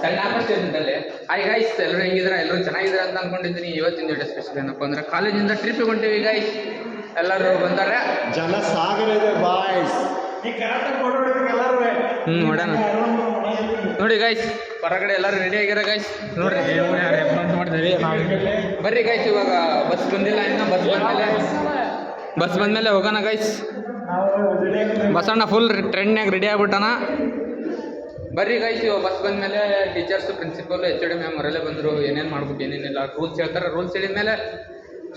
Hi guys, ಎಲ್ಲರೂ ಹೆಂಗಿದ್ರೆ ಎಲ್ಲರೂ ಚೆನ್ನಾಗಿದ್ರೆ ಅಂತ ಅನ್ಕೊಂಡಿದ್ದೀನಿ. ಇವತ್ತಿನ ವಿಡಿಯೋ ಸ್ಪೆಷಲ್ ಏನಪ್ಪ ಅಂದ್ರೆ ಕಾಲೇಜಿಂದ ಟ್ರಿಪ್ಪಿಗೆ ಹೊಂಟಿವಿ ಗೈಸ್. ಎಲ್ಲರೂ ಬಂದಾರೆ, ಜನ ಸಾಗರ ಇದೆ ಬಾಯ್ಸ್. ನೋಡೋಣ ನೋಡಿ ಗೈಸ್, ಹೊರಗಡೆ ಎಲ್ಲರೂ ರೆಡಿ ಆಗ್ಯಾರ ಗೈಸ್. ನೋಡ್ರಿ ಮಾಡ್ತೀವಿ, ಬರ್ರಿ ಗೈಸ್. ಇವಾಗ ಬಸ್ ಬಂದಿಲ್ಲ ಇನ್ನು, ಬಸ್ ಬಂದಮೇಲೆ ಹೋಗೋಣ ಗೈಸ್. ಬಸಣ್ಣ ಫುಲ್ ಟ್ರೆಂಡ್ನಾಗ ರೆಡಿ ಆಗ್ಬಿಟ್ಟಾನ. ಬರ್ರಿ ಗೈಸ್, ಇವಾಗ ಬಸ್ ಬಂದಮೇಲೆ ಟೀಚರ್ಸು, ಪ್ರಿನ್ಸಿಪಲ್, HOD ಮ್ಯಾಮ್ ಅವರೆಲ್ಲ ಬಂದರು. ಏನೇನು ಮಾಡ್ಬೇಕು ಏನೇನಿಲ್ಲ ರೂಲ್ಸ್ ಹೇಳ್ತಾರೆ. ರೂಲ್ಸ್ ಹೇಳಿದ ಮೇಲೆ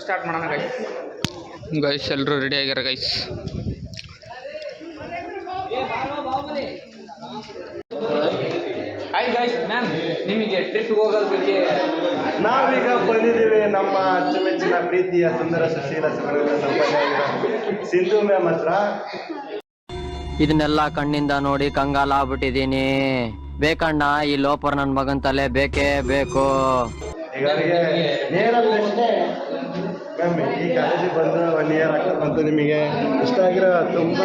ಸ್ಟಾರ್ಟ್ ಮಾಡೋಣ ಗೈಸ್. ಗೈಸ್ ಎಲ್ಲರೂ ರೆಡಿ ಆಗ್ಯಾರ ಗೈಸ್. ಹಾಯ್ ಗೈಸ್, ಮ್ಯಾಮ್ ನಿಮಗೆ ಟ್ರಿಪ್ಗೆ ಹೋಗೋದ್ರ ಬಗ್ಗೆ ನಾವೀಗ ಬಂದಿದ್ದೀವಿ ನಮ್ಮ ಅಚ್ಚುಮೆಚ್ಚಿನ ಪ್ರೀತಿಯ ಸುಂದರ ಸುಶೀಲ ಸುಗಂಧ ಸಂಪನ್ನ ಸಿಂಧು ಮ್ಯಾಮ್ ಹತ್ರ. ಇದನ್ನೆಲ್ಲ ಕಣ್ಣಿಂದ ನೋಡಿ ಕಂಗಾಲಾಗ್ಬಿಟ್ಟಿದೀನಿ. ಬೇಕಣ್ಣ, ಈ ಲೋಪರ್ ನನ್ನ ಮಗನ್ ತಲೆ ಬೇಕೇ ಬೇಕು. ಈಗ ನೇರ ಪ್ರಶ್ನೆ ಮ್ಯಾಮ್, ಈ ಕಾಲೇಜಿಗೆ ಬಂದು 1 ಇಯರ್ ಆಗ್ತಾ ಬಂತು. ನಿಮಗೆ ಇಷ್ಟ ಆಗಿರೋ ತುಂಬ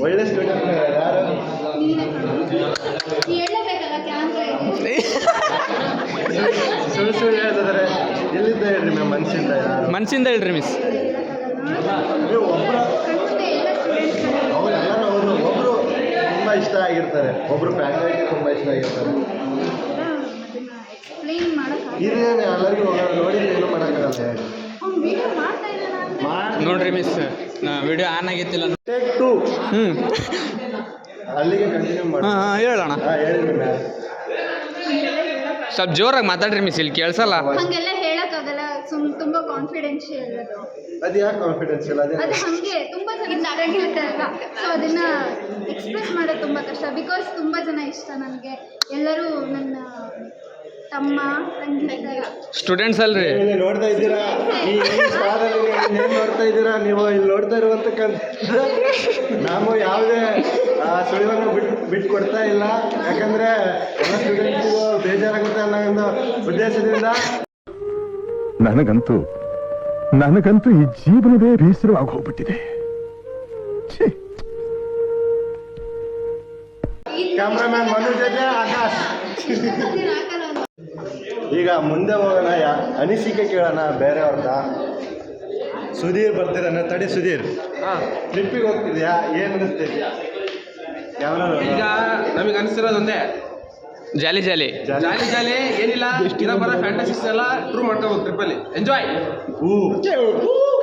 ಒಳ್ಳೆ ಸ್ಟೂಡೆಂಟ್ ಯಾರು? ಸುಳ್ಳು ಸುಳ್ಳು ಹೇಳ್ತಿದ್ದಾರೆ. ಎಲ್ಲಿಂದ ಹೇಳ್ರಿ ಮ್ಯಾಮ್? ಮನ್ಸಿಂದ ಯಾರು? ಮನ್ಸಿಂದ ಹೇಳ್ರಿ ಮಿಸ್. ನೀವು ಒಬ್ಬರು ಅವರೆಲ್ಲರೂ ಒಬ್ಬರು ತುಂಬ ಇಷ್ಟ ಆಗಿರ್ತಾರೆ, ಒಬ್ಬರು ಫ್ಯಾಮಿಲಿಗೆ ತುಂಬ ಇಷ್ಟ ಆಗಿರ್ತಾರೆ. ಇದೇನು ಎಲ್ಲರಿಗೂ ನೋಡಿದ್ರೆ ಏನು ಮಾಡೋಕ್ಕಾಗಲ್ಲ. ನೋಡ್ರಿ ಮಿಸ್, ವಿಡಿಯೋ ಆನ್ ಆಗೈತಿಲ್ಲ. ಟೇಕ್ 2 ಅಲ್ಲಿಗೆ ಕಂಟಿನ್ಯೂ ಮಾಡಿ. ಹೇಳೋಣ, ಹೇಳಿದ್ರಿ ಮ್ಯಾಮ್. ಸ್ವಲ್ಪ ಜೋರಾಗಿ ಮಾತಾಡ್ರಿ ಮಿಸ್, ಇಲ್ಲಿ ಕೇಳಿಸಲ್ಲ. ಹಂಗೆಲ್ಲ ಹೇಳಕ್ಕಾಗಲ್ಲ, ತುಂಬಾ ಕಾನ್ಫಿಡೆನ್ಷಿಯಲ್. ಅದು ಯಾಕೆ ಕಾನ್ಫಿಡೆನ್ಷಿಯಲ್? ಅದು ಹಂಗೆ ತುಂಬಾ ಜನ ಹೇಳ್ತಾರಲ್ಲ, ಸೊ ಅದನ್ನ ಎಕ್ಸ್ಪ್ರೆಸ್ ಮಾಡೋದು ತುಂಬಾ ಕಷ್ಟ. ಬಿಕಾಸ್ ತುಂಬಾ ಜನ ಇಷ್ಟ ನನಗೆ. ಎಲ್ಲರೂ ನನ್ನ ತಮ್ಮ ತಂಗಿ ಸ್ಟೂಡೆಂಟ್ಸ್ ಅಲ್ರಿ. ನೋಡ್ತಾ ಇದ್ದೀರಾ, ಈ ಸ್ಥಳದಲ್ಲಿ ಏನು ನೋಡ್ತಾ ಇದ್ದೀರಾ ನೀವು? ಇಲ್ಲಿ ನೋಡ್ತಾ ಇರುವಂತಕ್ಕಂಥ ನಾವು ಯಾವುದೇ ಸುಳಿವನ್ನು ಬಿಟ್ಟು ಕೊಡ್ತಾ ಇಲ್ಲ. ಯಾಕಂದ್ರೆ ಎಲ್ಲ ಸ್ಟೂಡೆಂಟ್ಸಿಗೂ ಬೇಜಾರಾಗುತ್ತೆ ಅನ್ನೋ ಒಂದು ಉದ್ದೇಶದಿಂದ. ನನಗಂತೂ ಈ ಜೀವನವೇ ಬೇಸರವಾಗಿ ಹೋಗ್ಬಿಟ್ಟಿದೆ. ಕ್ಯಾಮ್ರಾಮ್ಯಾನ್ ಮನು ಜೊತೆ ಆಕಾಶ್. ಈಗ ಮುಂದೆ ಹೋಗೋಣ, ಅನಿಸಿಕೆ ಕೇಳೋಣ ಬೇರೆಯವ್ರನ್ನ. ಸುಧೀರ್ ಬರ್ತಿದ್ದಾನೆ. ತಡಿ ಸುಧೀರ್, ಟ್ರಿಪ್ಪಿಗೆ ಹೋಗ್ತಿದ್ಯಾ? ಏನು ಅನಿಸ್ತಿದ್ಯಾ? ಈಗ ನಮಗೆ ಅನಿಸ್ತಿರೋದೊಂದೇ, ಜಾಲಿ ಜಾಲಿ ಜಾಲಿ ಜಾಲಿ ಏನಿಲ್ಲ. ಇರೋ ಬರೋ ಫ್ಯಾಂಟಸಿಸ್ ಎಲ್ಲ ಟ್ರೂ ಮಾಡ್ಕೋಬೇಕು ಟ್ರಿಪ್ಪಲ್ಲಿ. ಎಂಜಾಯ್.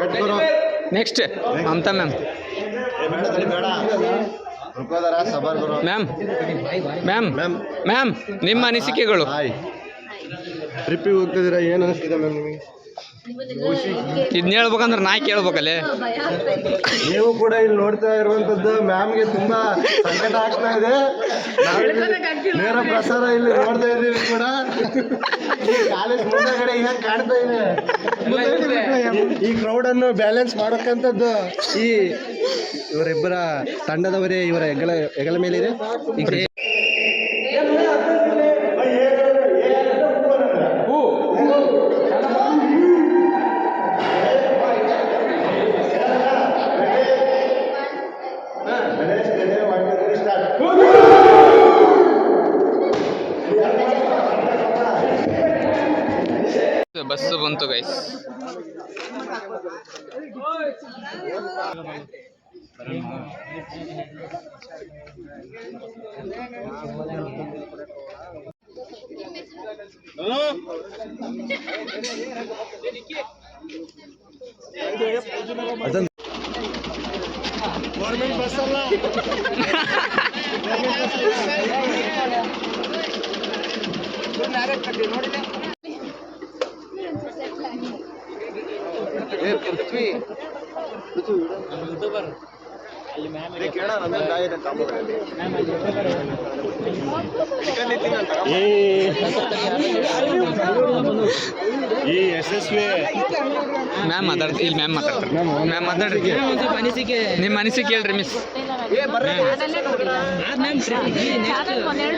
ಕಟ್ಕೊರೋ. Next Mamata ma'am. ಬೇಡ ರುಕೋದರ ಸಬರ್ ಗುರು. ಮ್ಯಾಮ್ ನಿಮ್ಮ ಅನಿಸಿಕೆಗಳು. ಹಾಯ್, ಟ್ರಿಪ್ಪಿಗೆ ಹೋಗ್ತಿದ್ದೀರಾ? ಏನು ಅನಿಸ್ತಿದೆ ಮ್ಯಾಮ್ ನಿಮಗೆ? ಇದನ್ನ ಹೇಳ್ಬೇಕಂದ್ರೆ ನಾ ಕೇಳ್ಬೇಕಲ್ಲೇ. ನೀವು ಕೂಡ ಇಲ್ಲಿ ನೋಡ್ತಾ ಇರುವಂತದ್ದು ಮ್ಯಾಮ್ಗೆ ತುಂಬಾ ಸಂಕಟ ಆಗ್ತಾ ಇದೆ. ನೇರ ಪ್ರಸಾರ ಇಲ್ಲಿ ನೋಡ್ತಾ ಇದ್ದೀವಿ ಕೂಡ. ಕಾಲೇಜ್ ಮುಂದಗಡೆ ಈಗ ಕಾಣ್ತಾ ಇದೆ. ಈ ಕ್ರೌಡ್ ಅನ್ನು ಬ್ಯಾಲೆನ್ಸ್ ಮಾಡಕ್ಕಂಥದ್ದು ಈ ಇವರಿಬ್ಬರ ತಂಡದವರೇ ಇವರ ಹೆಗಲ ಮೇಲಿದೆ. ಬಸ್ ಬಂತು ಗೈಸ್. ಗೌರ್ಮೆಂಟ್ ಬಸ್ ಅಲ್ಲ. ಈ ಯಶಸ್ವಿ ಮ್ಯಾಮ್ ಮಾತಾಡ್ತೀವಿ. ಇಲ್ಲಿ ಮ್ಯಾಮ್ ಮಾತಾಡ್ತಾರೆ. ಮ್ಯಾಮ್ ಮಾತಾಡ್ರಿ, ನಿಮ್ಮ ಅನಿಸಿಕೆ ಹೇಳ್ರಿ miss.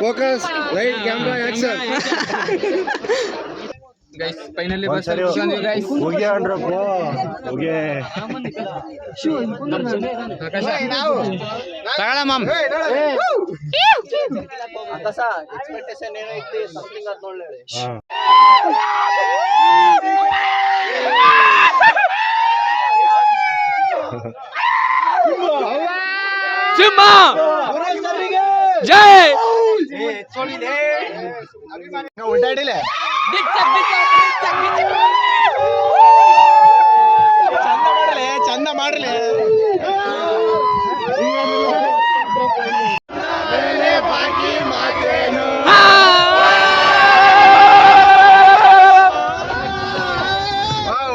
Focus, light, camera, action. Guys finally bus ಒಂದ್ಸರಿ ಗೈಸ್ ಹೋಗಿ ಅನ್ರಪ್ಪ ಹೋಗಿ ತಗೊಳ ಮಾಮ್ ಎಕ್ಸ್ಪೆಕ್ಟೇಷನ್ ಏನೈತಿ ಸಮಥಿಂಗ್ ಅದ್ ನೋಡ್ಲಿ ಸಿಂಹ ಜೈ ಉಲ್ಟಾಡಿಲೆ ಚಂದ ಮಾಡ್ಲಿ ಬಾಕಿ ಮಾತೇನು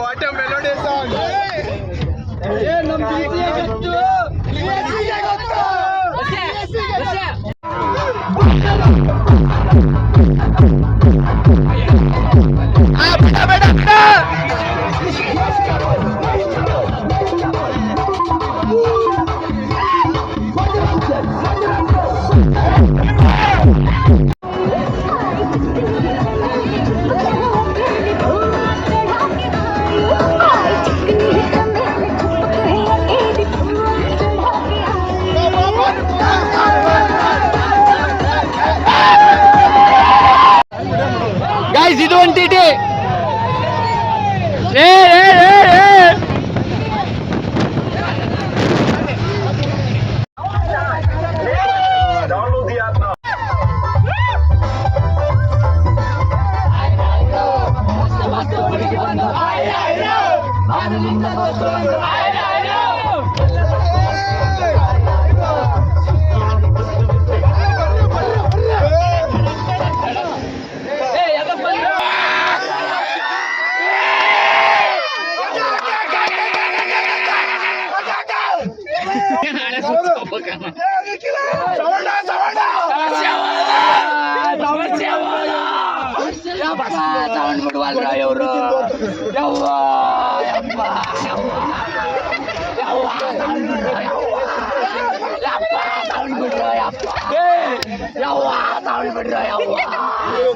what a melody song guys ಇದು ಒಂದು ಟಿಟಿ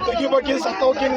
ತೆಗಿಬೇಕು ಸತ್ತೋಗಿ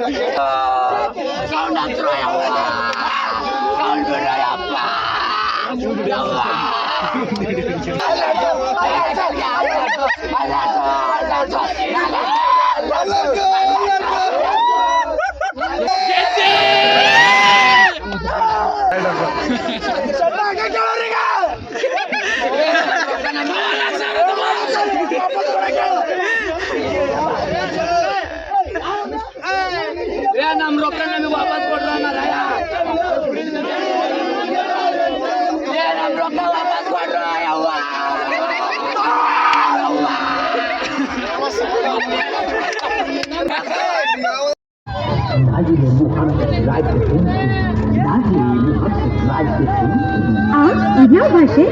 ನಮ್ ರೊಕ್ಕ ನಮಗೆ ವಾಪಸ್ ಕೊಡ್ರ ನಮ್ ರೊಕ್ಕ ವಾಪಸ್ ಕೊಡ್ರ ಇದ್ಯಾವ ಭಾಷೆ?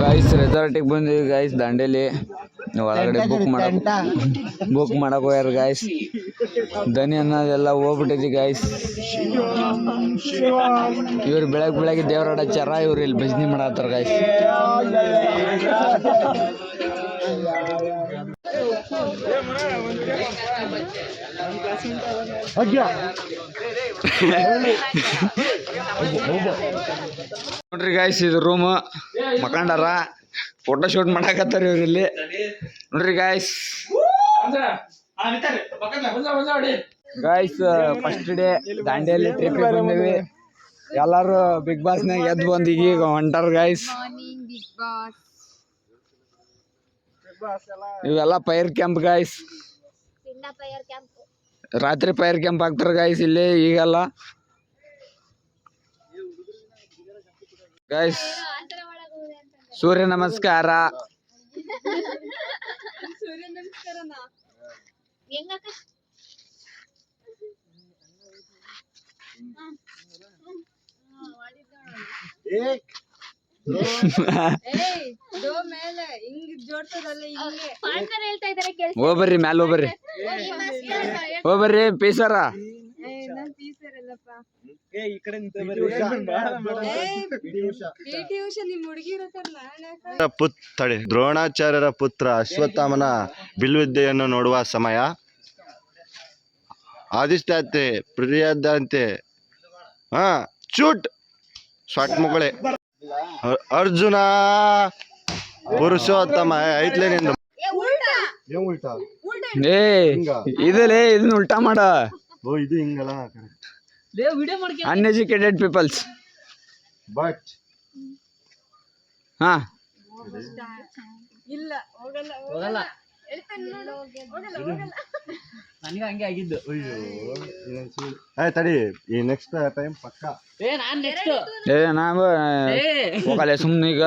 ಗೈಸ್ ರೆಸಾರ್ಟಿಗೆ ಬಂದಿವಿ ಗೈಸ್ ದಾಂಡೇಲಿ ಒಳಗಡೆ ಬುಕ್ ಮಾಡಕ್ ಹೋಗ್ಯಾರ ಗಾಯ್ಸ್. ದನಿ ಅನ್ನೋದೆಲ್ಲ ಹೋಗ್ಬಿಟ್ಟಿದೆ ಗಾಯ್ಸ್. ಇವ್ರು ಬೆಳಗ್ಗೆ ದೇವರಾಡ ಹಚ್ಚಾರ, ಇವ್ರು ಇಲ್ಲಿ ಭಜನೆ ಮಾಡತ್ತಾರ ಗಾಯ್ಸ್. ನೋಡ್ರಿ ಗಾಯ್ಸ್, ಇದು ರೂಮ್ ಮಕ್ಕಂಡಾರ, ಫೋಟೋ ಶೂಟ್ ಮಾಡಾಕತ್ತಾರ ಇವ್ರು ಇಲ್ಲಿ. ನೋಡ್ರಿ guys, first day Dandeli trip ಬಂದೇವಿ. ಎಲ್ಲಾರು ಬಿಗ್ ಬಾಸ್ನಾಗ ಎದ್ದು ಬಂದು ಈಗ ಹೊಂಟಾರ ಗಾಯ್ಸ್. ಇವೆಲ್ಲ ಫೈರ್ ಕ್ಯಾಂಪ್ ಗಾಯ್ಸ್. ರಾತ್ರಿ ಫೈರ್ ಕ್ಯಾಂಪ್ ಹಾಕ್ತಾರ ಗಾಯ್ಸ್ ಇಲ್ಲಿ ಈಗೆಲ್ಲ. ಗಾಯ್ಸ್ ಸೂರ್ಯ ನಮಸ್ಕಾರ. ಹೋಗ್ಬರ್ರಿ ಮ್ಯಾಲ ಹೋಗ್ಬರ್ರಿ ಪೀಸರ. ದ್ರೋಣಾಚಾರ್ಯರ ಪುತ್ರ ಅಶ್ವತ್ಥಾಮನ ಬಿಲ್ವಿದ್ಯೆಯನ್ನು ನೋಡುವ ಸಮಯ. ಆದಿತ್ಯತೆ ಪ್ರಿಯದಂತೆ ಚೂಟ್ ಶಾಟ್ ಮುಗಳೆ. ಅರ್ಜುನ ಪುರುಷೋತ್ತಮ ಐತ್ಲೆ ನಿಂದು. ಇದಲ್ಲೇ ಇದನ್ನ ಉಲ್ಟಾ ಮಾಡ. ಇದು ಹಿಂಗಲ್ಲ, ಅನ್ಎಜುಕೇಟೆಡ್ ಪೀಪಲ್ಸ್. ಬಟ್ ಹಾ ತಡಿ, ಈ ನೆಕ್ಸ್ಟ್ ಟೈಮ್ ಪಕ್ಕ ನಾವು ಹೋಗಲ್ಲ ಸುಮ್ಮನೆ. ಈಗ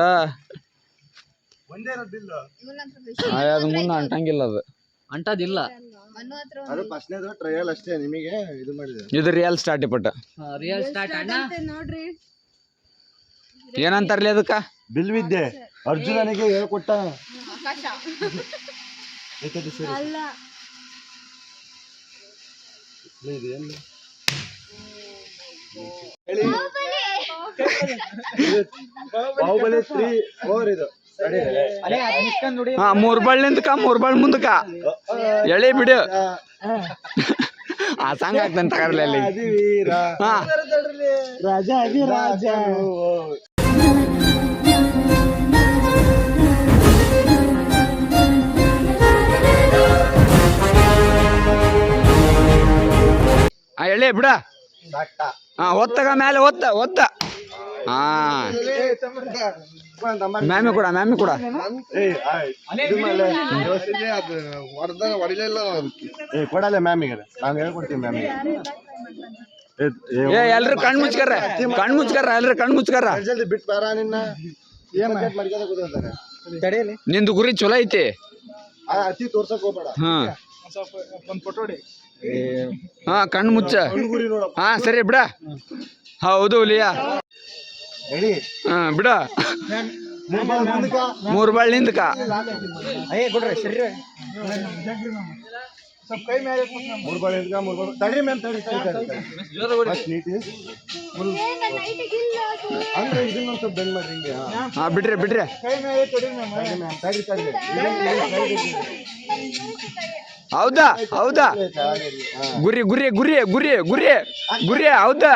ಅದು ಮುಂದೆ ಅಂಟಂಗಿಲ್ಲ, ಅದು ಅಂಟದಿಲ್ಲ. ಅದು ಫಸ್ಟ್ನೇದು ಟ್ರಯಲ್ ಅಷ್ಟೇ. ನಿಮಗೆ ಇದು ಮಾಡಿದೆ, ಇದು ರಿಯಲ್ ಸ್ಟಾರ್ಟ್ ಪಟ್ಟ. ರಿಯಲ್ ಸ್ಟಾರ್ಟ್ ಅಣ್ಣ. ಏನಂತಾರಲಿ ಅದಕ್ಕ? ಬಿಲ್ವಿದ್ಯೆ ಅರ್ಜುನನಿಗೆ ಹೇಳ್ಕೊಟ್ಟ. ಬಾಹುಬಲಿ 3 4 ಇದು. ಹಾ, 3 ಬಾಳ್ ನಿಂತಕ 3 ಬಾಳ್ ಮುಂದಕ ಎಳೆ ಬಿಡು. ಆ ಸಾಂಗ್ ಆಗ್ತಾನೆ ತಗರ್ಲಿ ಅಲ್ಲಿ. ಹಾ, ರಾಜ ರಾಜ. ಎಳೆ ಬಿಡ. ಹಾ, ಒತ್ತಗ ಮೇಲೆ ಒತ್ತ. ಹಾ, ಮ್ಯಾಮಿ ಕೂಡ ಕೊಡಲ್ಲ ಮ್ಯಾಮಿಗೆ. ನಾನು ಹೇಳ್ಕೊಡ್ತೀನಿ ಮ್ಯಾಮಿಗೆ. ಎಲ್ರು ಕಣ್ ಮುಚ್ಕರ ಎಲ್ರು ಕಣ್ ಮುಚ್ಕರ. ಜಲ್ದಿ ಬಿಟ್ಟು ಬಾರ ನಿನ್ನ. ನಿಂದು ಗುರಿ ಚಲೋ ಐತಿ. ಅತಿ ತೋರ್ಸಕ್ ಹೋಗ್ಬೇಡ. ಹಾ, ಕಣ್ಣು ಮುಚ್ಚ. ಹಾ, ಸರಿ ಬಿಡ. ಹೌದು ಲಿಯಾ. ಹಾ, ಬಿಡ. 3 ಬಾಳ್ ನಿಂದಕ. ತಡ್ರಿ ಮ್ಯಾಮ್, ತಡ್ರಿ. ಅಂದ್ರೆ ಇದನ್ನ ಸ್ವಲ್ಪ ಬೆಂಡ್ ಮಾಡ್ರಿ ಹಿಂಗೆ. ಹಾ, ಬಿಡ್ರೆ. ಹೌದಾ ಗುರಿ ಹೌದಾ.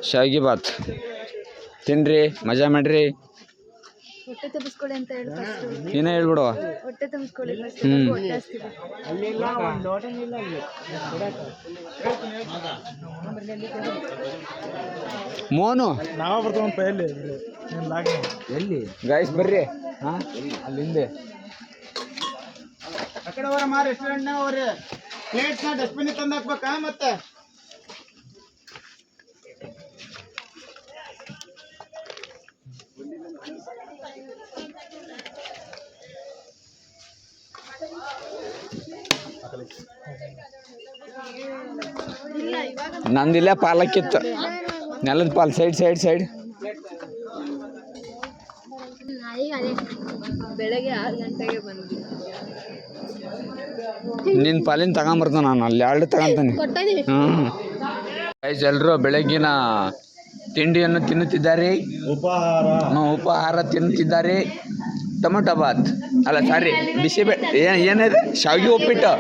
ಶಾವಿಗೆ ಬಾತ್ ತಿನ್ರಿ, ಮಜಾ ಮಾಡ್ರಿ. ಹೊಟ್ಟೆ ತುಂಬಿಸ್ಕೊಳ್ಳಿ ಅಂತ ಹೇಳಿ ಫಸ್ಟ್. ಏನೇ ಹೇಳ್ಬಿಡುವ. ಹೊಟ್ಟೆ ತುಂಬಿಸ್ಕೊಳ್ಳಿ ಫಸ್ಟ್. ಹೊಟ್ಟೆ ಹಸ್ತಿದೆ. ಮೋನು ನಾವ ಬರ್ತಾವಂತ ಎಲ್ಲಿ ಗಾಯ್ಸ್ ಬರ್ರಿ. ಹಾ, ಅಲ್ಲಿಂದೆ ಆ ಕಡೆ ಅವರ ಮಾ ರೆಸ್ಟೋರೆಂಟ್ ಅವ್ರೆ ಪ್ಲೇಟ್ಸ್ ನ ಡಸ್ಟ್ಬಿನ್ ತಂದು ಹಾಕ್ಬೇಕಾ? ಮತ್ತೆ ನಂದಿಲ್ಲ ಪಾಲಕ್ಕಿತ್ತು. ನೆಲದ ಪಾಲ್ ಸೈಡ್ ಸೈಡ್ ಸೈಡ್. ಬೆಳಗ್ಗೆ 6 ಗಂಟೆಗೆ ಬಂದ್ವಿ. ನಿನ್ನ ಪಾಲಿನ ತಗೊಂಬರ್ತಾನೆ ನಾನು ಅಲ್ಲಿ 2 ತಗೊಂತಾನೆ. ಗೈಸ್ ಎಲ್ಲರೂ ಬೆಳಗ್ಗಿನ ತಿಂಡಿಯನ್ನು ತಿನ್ನುತ್ತಿದ್ದಾರೆ. ಉಪಹಾರ ತಿನ್ನುತ್ತಿದ್ದಾರೆ. ಟೊಮೊಟೊ ಬಾತ್ ಅಲ್ಲ ಸಾರಿ ಏನಿದೆ ಶಾವಿಗೆ ಉಪ್ಪಿಟ್ಟು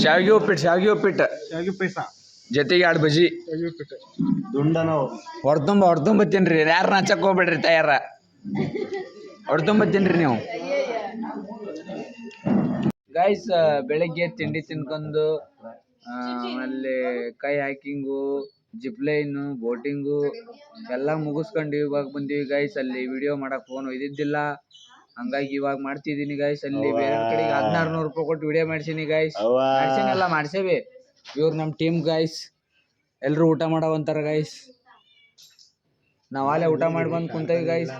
ಶಾವಿಗೆ ಉಪ್ಪಿಟ್ಟು ಜೊತೆಗೆ 2 ಬಜಿ ಹೊಡ್ತುಂಬ ತಿನ್ರಿ. ಯಾರು ನಾಚಕ್ ಹೋಗ್ಬೇಡ್ರಿ ತಯಾರ ಹೊಡ್ತುಂಬ ತಿನ್ರಿ ನೀವು. ಗೈಸ್ ಬೆಳಗ್ಗೆ ತಿಂಡಿ ತಿನ್ಕೊಂಡು ಆಮೇಲೆ ಕೈ ಹೈಕಿಂಗು, ಜಿಪ್ ಲೈನು, ಬೋಟಿಂಗು ಎಲ್ಲ ಮುಗಿಸ್ಕೊಂಡು ಇವಾಗ ಬಂದೀವಿ ಗೈಸ್. ಅಲ್ಲಿ ವಿಡಿಯೋ ಮಾಡಕ್ ಫೋನ್ ಒಯ್ದಿದ್ದಿಲ್ಲ, ಹಂಗಾಗಿ ಇವಾಗ ಮಾಡ್ತಿದ್ದೀನಿ ಗೈಸ್. ಅಲ್ಲಿ ಬೇರೆ ಕಡೆಗೆ 1600 ರೂಪಾಯಿ ಕೊಟ್ಟು ವಿಡಿಯೋ ಮಾಡ್ಸೀನಿ ಗೈಸ್. ಮಾಡ್ಸೇವಿ. ಇವ್ರು ನಮ್ಮ ಟೀಮ್ ಗೈಸ್. ಎಲ್ಲರೂ ಊಟ ಮಾಡವಂತಾರ ಗೈಸ್. ನಾವು ಅಲ್ಲೇ ಊಟ ಮಾಡಿ ಬಂದು ಕುಂತೇವಿ ಗೈಸ್.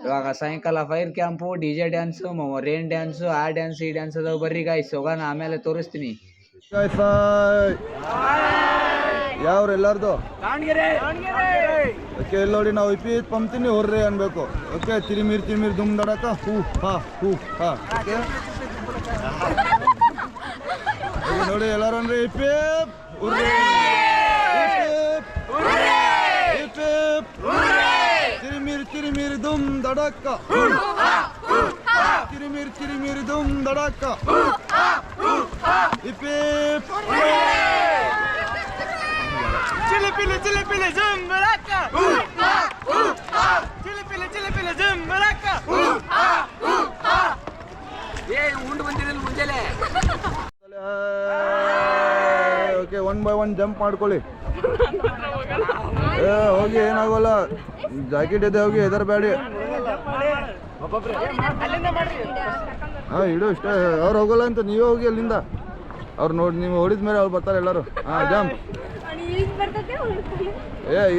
ಇವಾಗ ಸಾಯಂಕಾಲ fire camp, DJ dance, rain dance, ಆ ಡ್ಯಾನ್ಸ್ ಈ ಡ್ಯಾನ್ಸ್ ಅದಾವ. ಬರ್ರಿ ಗೈಸ್ ಹೋಗೋಣ, ಆಮೇಲೆ ತೋರಿಸ್ತೀನಿ. ಯಾವ್ರು ಎಲ್ಲಾರ್ದು ಓಕೆ ಇಲ್ಲಿ ನೋಡಿ ನಾವು ಇಪ್ಪಿ ಪಂಪ್ತೀನಿ ಹೊರ್ರಿ ಅನ್ಬೇಕು. ಓಕೆ ತಿರಿಮಿರ್ ದುಮ್ ದಡಕ ಹೂ ಹಾ ಓಕೆ ನೋಡಿ ಎಲ್ಲಾರು ಅಂದ್ರೆ ಇಪ್ಪಿ ತಿರಿಮಿರ್ ದುಮ್ ದಡಕ ತಿರಿಮಿರ್ ದುಮ್ ದಡಕ ಇಪ್ಪಿ ಚಿಲಿಪಿಲಿ ಜುಮ್ ಬರಕ ಚಿಲಿಪಿಲಿ ಜುಮ್ ಬರಕ ಉಂಡು ಬಂದಿರಲ್ಲ ಮುಂಜಾನೆ. ಓಕೆ 1 by 1 ಜಂಪ್ ಮಾಡ್ಕೊಳ್ಳಿ. ಹೋಗಿ ಏನಾಗೋಲ್ಲ, ಜಾಕೆಟ್ ಇದೆ, ಹೋಗಿ ಹೆದರ್ಬೇಡಿ. ಇಡು ಇಷ್ಟ. ಅವ್ರು ಹೋಗಲ್ಲ ಅಂತ ನೀವೇ ಹೋಗಿ ಅಲ್ಲಿಂದ. ಅವ್ರು ನೋಡಿ ನೀವು ಹೊಡಿದ ಮೇಲೆ ಅವ್ರು ಬರ್ತಾರೆ ಎಲ್ಲರೂ. ಜಂಪ್.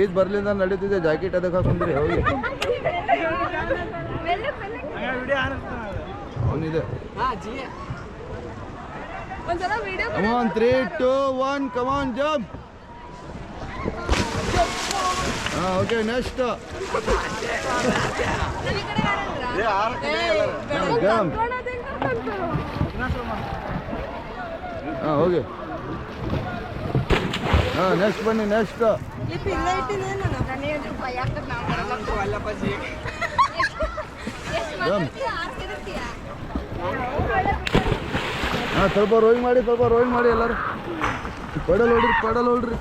ಈದ್ ಬರ್ಲಿಂದ ನಡೀತಿದೆ. ಜಾಕೆಟ್ ಅದಕ್ಕೆ ಹಾಕೊಂಡ್ರಿ ಹೋಗಿ. ಅವನಿದೆ. Come on 3, 2, 1 come on jump. Okay next jump. ಹೋಗಿ. ನೆಕ್ಸ್ಟ್ ಬನ್ನಿ. ನೆಕ್ಸ್ಟ್ ಸ್ವಲ್ಪ ರೋಯಿಂಗ್ ಮಾಡಿ ಎಲ್ಲರೂ. ಪೆಡಲ್ ಹೊಡ್ರಿ.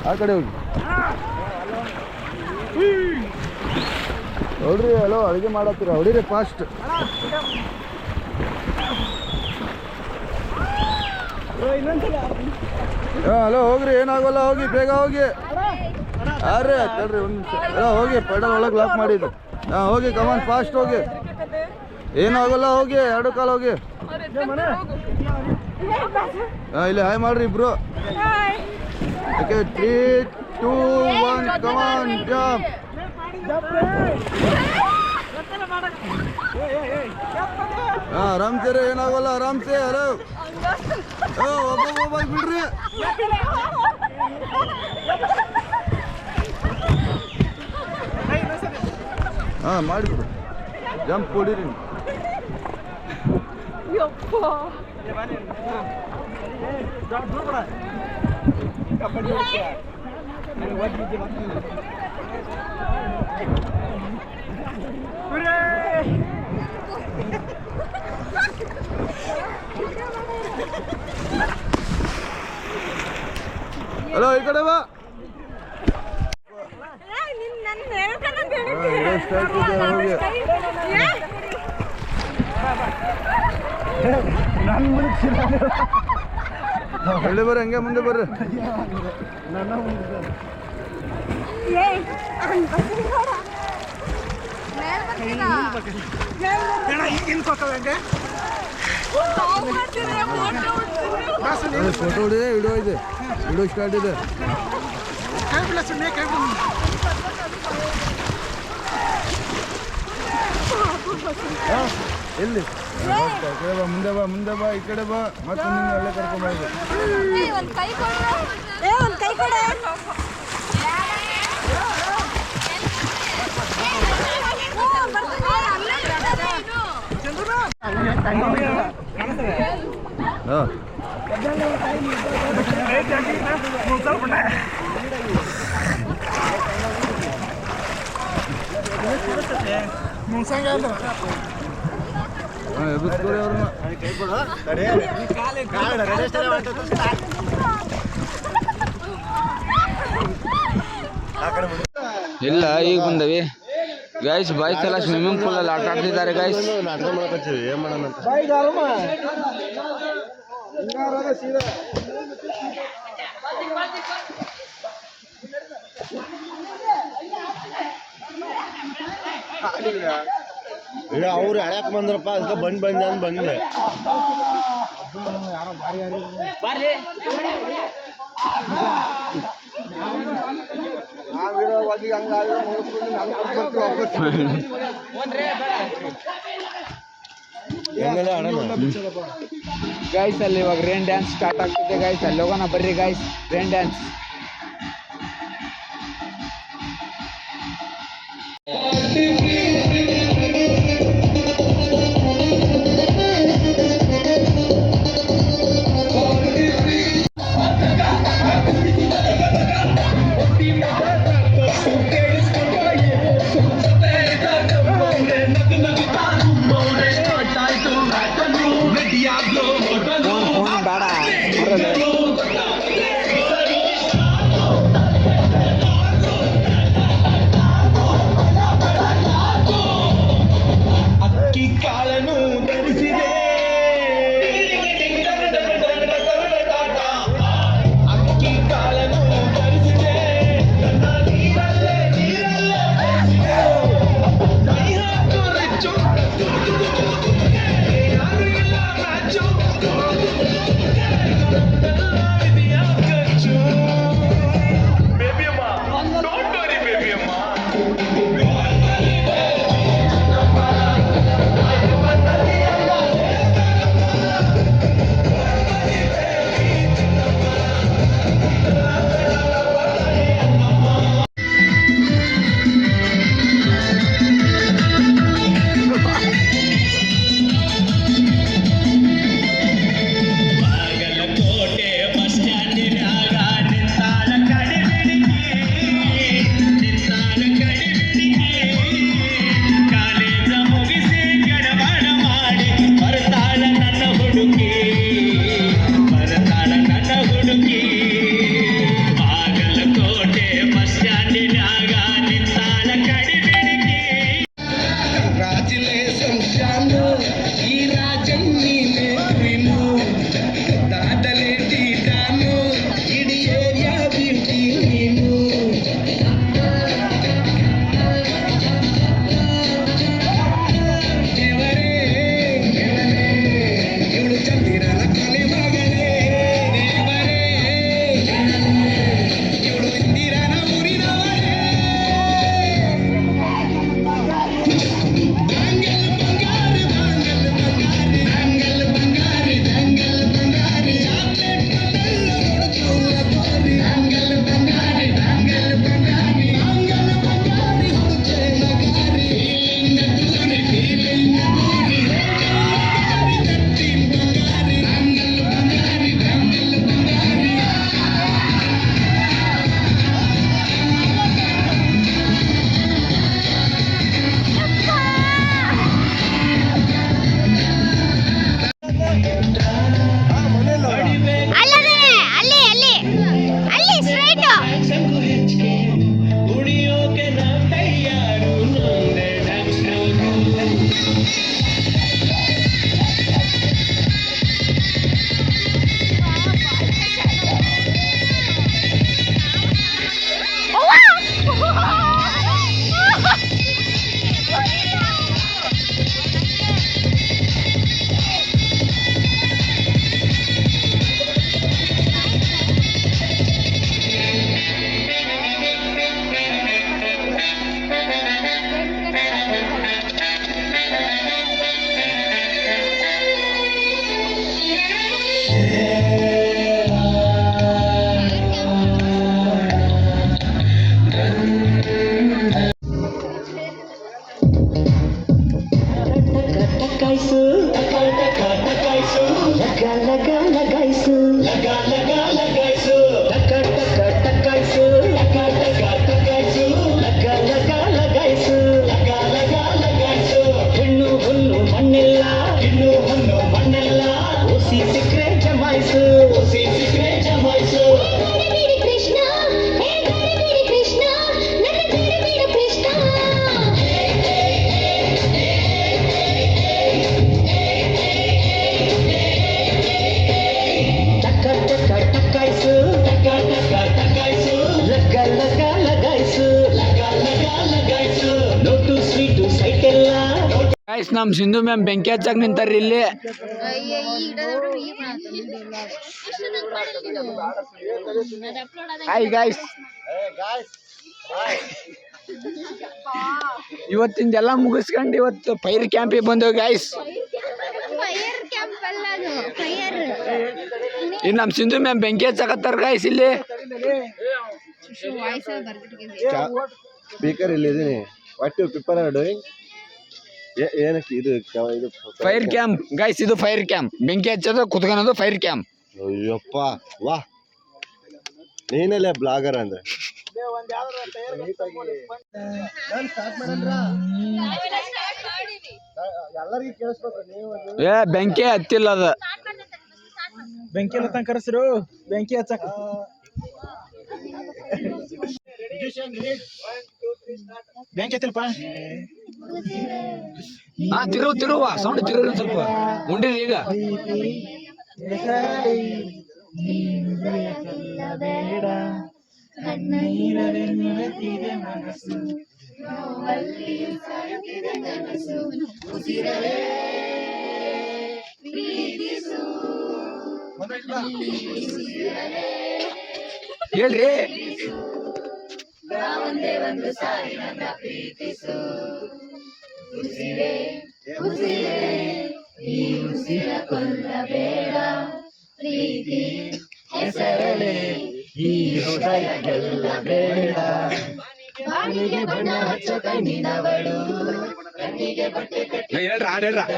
ಆ ಕಡೆ ಹೋಗಿ. ನೋಡ್ರಿ ಹಲೋ ಅಡುಗೆ ಮಾಡತ್ತೀರ, ಹೊಡಿರಿ ಫಾಸ್ಟ್. ಹಲೋ ಹೋಗ್ರಿ, ಏನಾಗೋಲ್ಲ, ಹೋಗಿ ಬೇಗ ಹೋಗಿ. ಅರೆ ತಡ್ರಿ ಒಂದು ನಿಮಿಷ. ಹೋಗಿ ಪೆಡಲ್ ಒಳಗೆ ಲಾಕ್ ಮಾಡಿದ್ದು. ಹೋಗಿ ಕಮಾನ್ ಫಾಸ್ಟ್ ಹೋಗಿ. ಏನಾಗಲ್ಲ, ಹೋಗಿ 2 ಕಾಲು ಹೋಗಿ. ಇಲ್ಲಿ ಹಾಯ್ ಮಾಡ್ರಿ ಇಬ್ರು. ಓಕೆ 3, 2, 1 ಕಮಾನ್ ಜಂಪ್. ಆರಾಮ್ಸೆ ಏನಾಗಲ್ಲ, ಆರಾಮ್ಸೆ. ಹಲೋ ಒಬ್ಬ ಬಿಡ್ರಿ. ಮಾಡಿಬಿಡು. ಜಂಪ್ ಕೊಡಿರಿ. ಹಲೋ ಈ ಕಡೆ ಬಾ. ಹೇಳಿ ಬರ್ರಿ, ಹಂಗೆ ಮುಂದೆ ಬರ್ರಿ. ಫೋಟೋ ಹೊಡಿದೆ, ವಿಡಿಯೋ ಇದೆ, ವಿಡಿಯೋ ಸ್ಟಾರ್ಟ್ ಇದೆ. ಎಲ್ಲಿ ಮುಂದೆ ಬಾ ಮುಂದೆ ಬಾ ಈ ಕಡೆ ಬಾ ಮತ್ತೆ ನಿನ್ನ ಒಳ್ಳೆ ಕರ್ಕೊಂಡ್ಬಾರ್ದು. ಒಂದು ಕೈ ಕೊಡು ಒಂದು ಕೈ ಕೊಡು ಇಲ್ಲ ಈಗ ಬಂದವಿ ಗೈಸ್. ಬಾಯ್ಸ್ ಎಲ್ಲ ಸ್ವಿಮ್ಮಿಂಗ್ ಪೂಲ್ ಅಲ್ಲಿ ಆಟ ಆಡ್ತಿದ್ದಾರೆ ಗೈಸ್. ನಾಟಕ ಮಾಡಕತ್ತೀವಿ ಏನ್ ಮಾಡೋಣ ಅಂತ. ಇಲ್ಲ ಅವ್ರು ಹಳ್ಯಾಕ್ ಬಂದ್ರಪ್ಪ ಅದಕ್ಕೆ ಬಂದೆ ಅಂತ ಬಂದೆ. ಗೈಸ್ ಅಲ್ಲಿ ಇವಾಗ ರೇನ್ ಡ್ಯಾನ್ಸ್ ಸ್ಟಾರ್ಟ್ ಆಗ್ತಿದೆ ಗೈಸ್. ಅಲ್ಲಿ ಹೋಗೋಣ ಬರ್ರಿ ಗೈಸ್, ರೇನ್ ಡ್ಯಾನ್ಸ್. ಬೇಡ ಗಾಯ್ಸ್ ನಮ್ಮ ಸಿಂಧು ಮ್ಯಾಮ್ ಬೆಂಕಿ ಹಚ್ಚಕ್ ನಿಂತಾರ್ರಿ ಇಲ್ಲಿ. ಹಾಯ್ ಗಾಯ್ಸ್, ಇವತ್ತಿಂದೆಲ್ಲ ಮುಗಿಸ್ಕೊಂಡು ಇವತ್ತು ಫೈರ್ ಕ್ಯಾಂಪಿಗೆ ಬಂದವು ಗಾಯ್ಸ್. ಇನ್ನು ನಮ್ಮ ಸಿಂಧು ಮ್ಯಾಮ್ ಬೆಂಕಿ ಹಚ್ಚಕತ್ತಾರ ಗಾಯ್ಸ್ ಇಲ್ಲಿ. ಸ್ಪೀಕರ್ ಇಲ್ಲಿ ಇದೀನಿ. What you people are doing? ಏನಕ್ಕೆ ಇದು ಇದು ಫೈರ್ ಕ್ಯಾಂಪ್ ಗಾಯ್ಸ್, ಇದು ಫೈರ್ ಕ್ಯಾಂಪ್. ಬೆಂಕಿ ಹಚ್ಚೋದು ಕುತ್ಕೊಳೋದು ಫೈರ್ ಕ್ಯಾಂಪ್. ಅಯ್ಯಪ್ಪ ವಾ, ನೀನಲ್ಲೇ ಬ್ಲಾಗರ್ ಅಂದ್ರೆ. ಎಲ್ಲರಿಗೂ ಕೇಳಿಸ್ಬೇಕು ನೀವು. ಏ ಬೆಂಕಿ ಹತ್ತಿಲ್ಲ ಅದ. ಬೆಂಕಿ ಎಲ್ಲ ಕರೆಸ್ರು, ಬೆಂಕಿ ಹಚ್ಚಕ. ಬೆಂಕಿ ಹತ್ತಿಲ್ಪ. ಹಾ ತಿರುವ ಸೌಂಡ್ ತಿರುವ ಸ್ವಲ್ಪ ಉಂಡಿರಿ ಈಗ. ಹೇಳ್ರಿ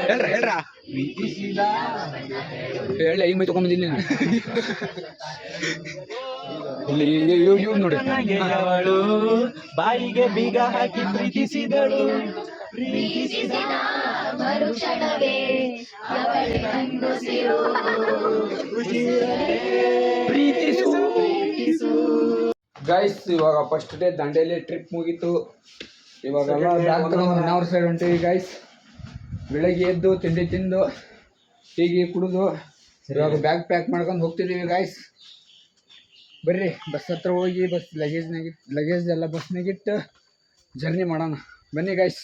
ಹೇಳ್ರ ಹೇಳ ಈ ಮೈ ತಗೊಂಬಂದಿಲ್ಲ ಇವ್ ನೋಡಿ. ಬಾಯಿಗೆ ಬೀಗ ಹಾಕಿ ಪ್ರೀತಿಸಿದಳು, ಗೈಸ್ ಇವಾಗ ಫಸ್ಟ್ ಡೇ ದಾಂಡೇಲಿ ಟ್ರಿಪ್ ಮುಗೀತು. ಇವಾಗೆಲ್ಲ ಬ್ಯಾಗ್ ತಗೊಂಡು ಹೊನ್ನಾವರ ಸೈಡ್ ಹೊಂಟೀವಿ ಗೈಸ್. ಬೆಳಗ್ಗೆ ಎದ್ದು ತಿಂದು ಟೀಗಿ ಕುಡಿದು ಇವಾಗ ಬ್ಯಾಗ್ ಪ್ಯಾಕ್ ಮಾಡ್ಕೊಂಡು ಹೋಗ್ತಿದ್ದೀವಿ ಗೈಸ್. ಬರ್ರಿ ಬಸ್ ಹತ್ರ ಹೋಗಿ ಬಸ್ ಲಗೇಜ್ ಎಲ್ಲ ಬಸ್ನಾಗಿಟ್ಟು ಜರ್ನಿ ಮಾಡೋಣ ಬನ್ನಿ ಗೈಸ್.